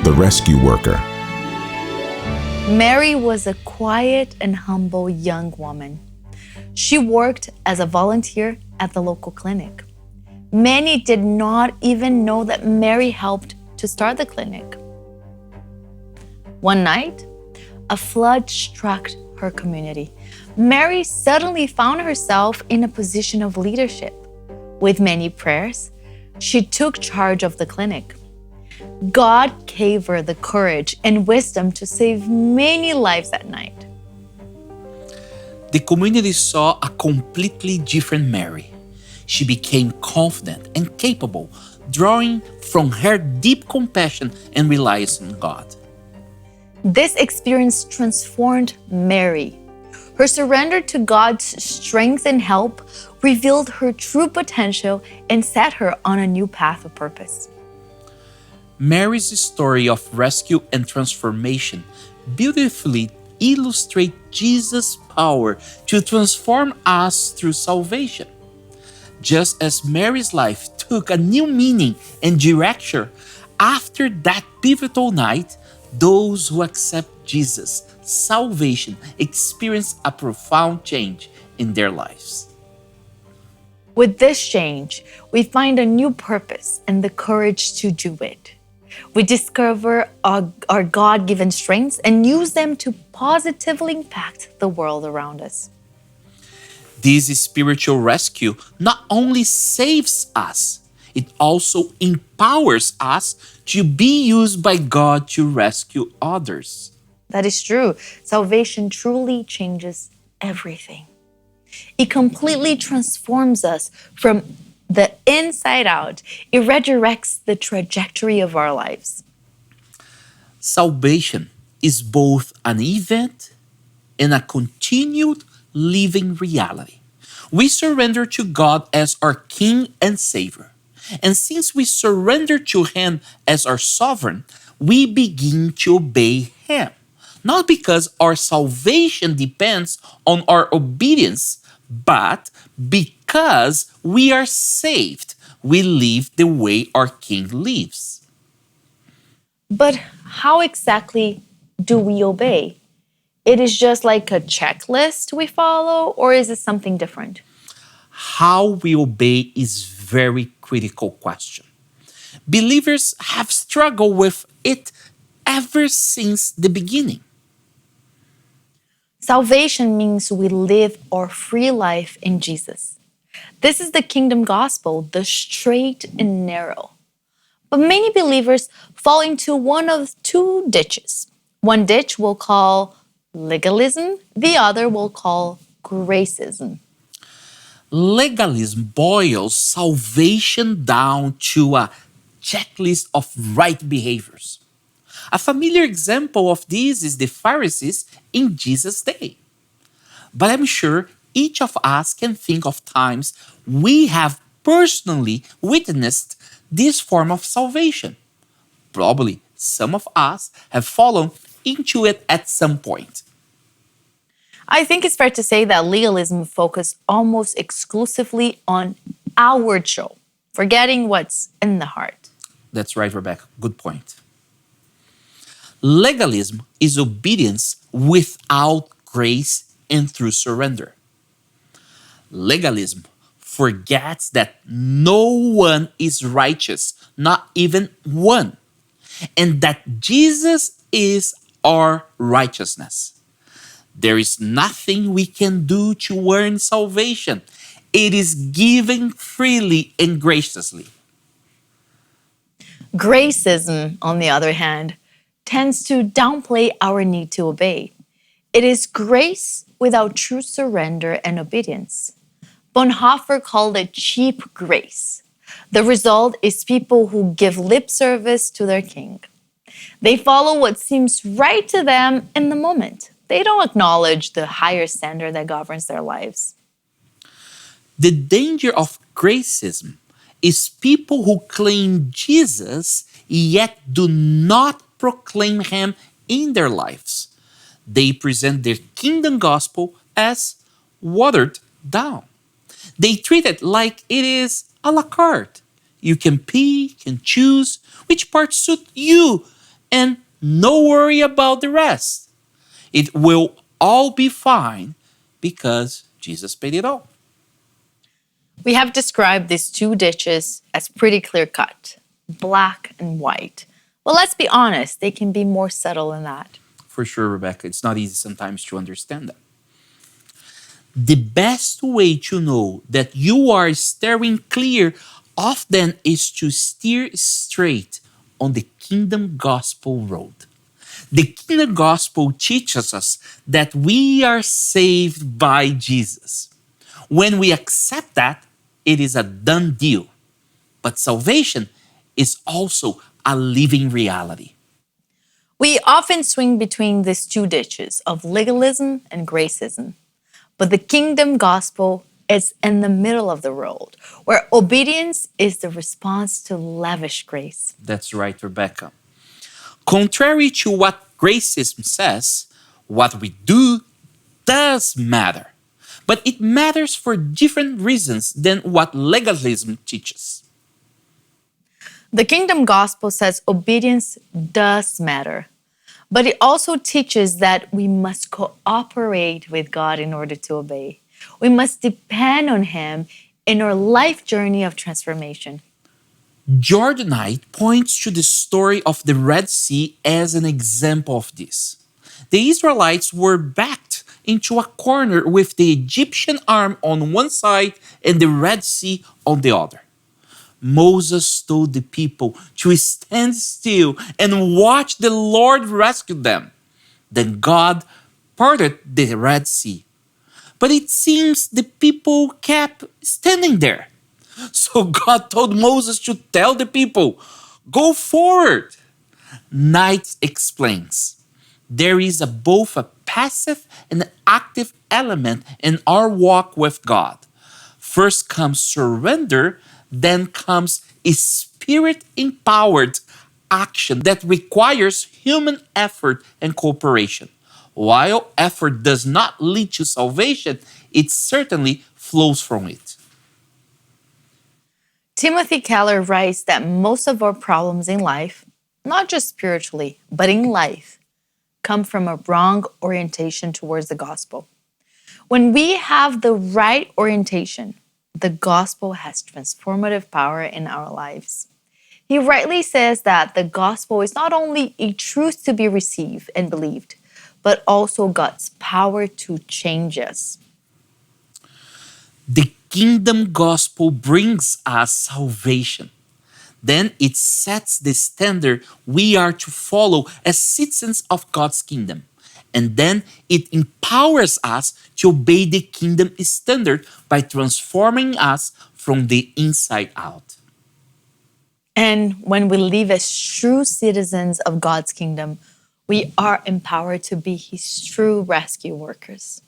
the rescue worker. Mary was a quiet and humble young woman. She worked as a volunteer at the local clinic. Many did not even know that Mary helped to start the clinic. One night, a flood struck her community. Mary suddenly found herself in a position of leadership. With many prayers, she took charge of the clinic. God gave her the courage and wisdom to save many lives that night. The community saw a completely different Mary. She became confident and capable, drawing from her deep compassion and reliance on God. This experience transformed Mary. Her surrender to God's strength and help revealed her true potential and set her on a new path of purpose. Mary's story of rescue and transformation beautifully illustrates Jesus' power to transform us through salvation. Just as Mary's life took a new meaning and direction after that pivotal night, those who accept Jesus' salvation experience a profound change in their lives. With this change, we find a new purpose and the courage to do it. We discover our God-given strengths and use them to positively impact the world around us. This spiritual rescue not only saves us, it also empowers us to be used by God to rescue others. That is true. Salvation truly changes everything. It completely transforms us from the inside out. It redirects the trajectory of our lives. Salvation is both an event and a continued living reality. We surrender to God as our King and Savior. And since we surrender to Him as our sovereign, we begin to obey Him. Not because our salvation depends on our obedience, but because we are saved, we live the way our King lives. But how exactly do we obey? It is just like a checklist we follow, or is it something different? How we obey is very critical question. Believers have struggled with it ever since the beginning. Salvation means we live our free life in Jesus. This is the kingdom gospel, the straight and narrow. But many believers fall into one of two ditches. One ditch we'll call legalism, the other we'll call gracism. Legalism boils salvation down to a checklist of right behaviors. A familiar example of this is the Pharisees in Jesus' day. But I'm sure each of us can think of times we have personally witnessed this form of salvation. Probably some of us have fallen into it at some point. I think it's fair to say that legalism focuses almost exclusively on outward show, forgetting what's in the heart. That's right, Rebecca. Good point. Legalism is obedience without grace and through surrender. Legalism forgets that no one is righteous, not even one, and that Jesus is our righteousness. There is nothing we can do to earn salvation. It is given freely and graciously. Gracism, on the other hand, tends to downplay our need to obey. It is grace without true surrender and obedience. Bonhoeffer called it cheap grace. The result is people who give lip service to their king. They follow what seems right to them in the moment. They don't acknowledge the higher standard that governs their lives. The danger of gracism is people who claim Jesus yet do not proclaim Him in their lives. They present their kingdom gospel as watered down. They treat it like it is a la carte. You can pick and choose which parts suit you and no worry about the rest. It will all be fine because Jesus paid it all. We have described these two ditches as pretty clear cut, black and white. Well, let's be honest, they can be more subtle than that. For sure, Rebecca, it's not easy sometimes to understand that. The best way to know that you are steering clear often is to steer straight on the kingdom gospel road. The kingdom gospel teaches us that we are saved by Jesus. When we accept that, it is a done deal. But salvation is also a living reality. We often swing between these two ditches of legalism and gracism. But the kingdom gospel is in the middle of the road, where obedience is the response to lavish grace. That's right, Rebecca. Contrary to what gracism says, what we do does matter. But it matters for different reasons than what legalism teaches. The kingdom gospel says obedience does matter, but it also teaches that we must cooperate with God in order to obey. We must depend on Him in our life journey of transformation. Jordanite points to the story of the Red Sea as an example of this. The Israelites were backed into a corner with the Egyptian arm on one side and the Red Sea on the other. Moses told the people to stand still and watch the Lord rescue them. Then God parted the Red Sea. But it seems the people kept standing there. So God told Moses to tell the people, "Go forward." Knight explains, there is both a passive and active element in our walk with God. First comes surrender, then comes a spirit-empowered action that requires human effort and cooperation. While effort does not lead to salvation, it certainly flows from it. Timothy Keller writes that most of our problems in life, not just spiritually, but in life, come from a wrong orientation towards the gospel. When we have the right orientation, the gospel has transformative power in our lives. He rightly says that the gospel is not only a truth to be received and believed, but also God's power to change us. The kingdom gospel brings us salvation. Then it sets the standard we are to follow as citizens of God's kingdom. And then it empowers us to obey the kingdom standard by transforming us from the inside out. And when we live as true citizens of God's kingdom, we are empowered to be His true rescue workers.